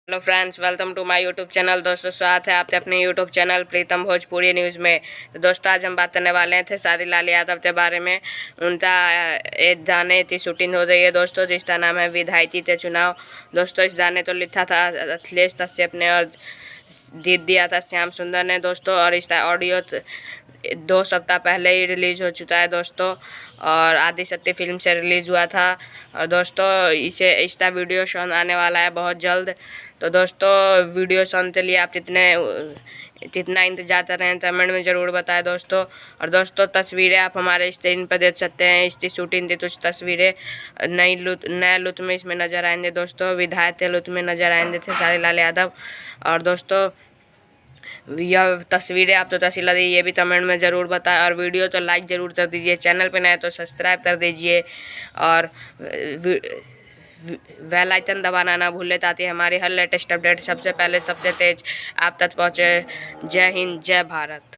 Hello friends, welcome to my YouTube channel. दोस्तों, स्वागत है आपके अपने YouTube channel Pritam Bhojpuri news में। तो दोस्तों, आज हम बात करने वाले थे खेसारी लाल यादव के बारे में। उनका एक गाने की शूटिंग हो रही है दोस्तों, जिसका नाम है विधायकी के चुनाव। दोस्तों, इस गाने को लिखा था अखिलेश कश्यप ने और गीत दिया था श्याम सुंदर ने दोस्तों। और इसका ऑडियो 2 सप्ताह पहले ही रिलीज़ हो चुका है दोस्तों, और आदिशक्ति फिल्म से रिलीज़ हुआ था। और दोस्तों, इसका वीडियो सॉन्ग आने वाला है बहुत जल्द। तो दोस्तों, वीडियो सॉन्ग के लिए आप कितना इंतजार कर रहे हैं कमेंट में ज़रूर बताएं दोस्तों। और दोस्तों, तस्वीरें आप हमारे स्क्रीन पर देख सकते हैं। इसकी शूटिंग की कुछ तस्वीरें नए लुक में इसमें नज़र आएंगे दोस्तों। विधायक के लुक में नज़र आएंगे खेसारी लाल यादव। और दोस्तों, यह तस्वीरें आप तो कैसी लगी ये भी कमेंट में ज़रूर बताएं। और वीडियो तो लाइक ज़रूर कर दीजिए, चैनल पे नए तो सब्सक्राइब कर दीजिए, और बेल आइकन दबाना ना भूलें ताकि हमारी हर लेटेस्ट अपडेट सबसे पहले सबसे तेज आप तक पहुँचे। जय हिंद, जय भारत।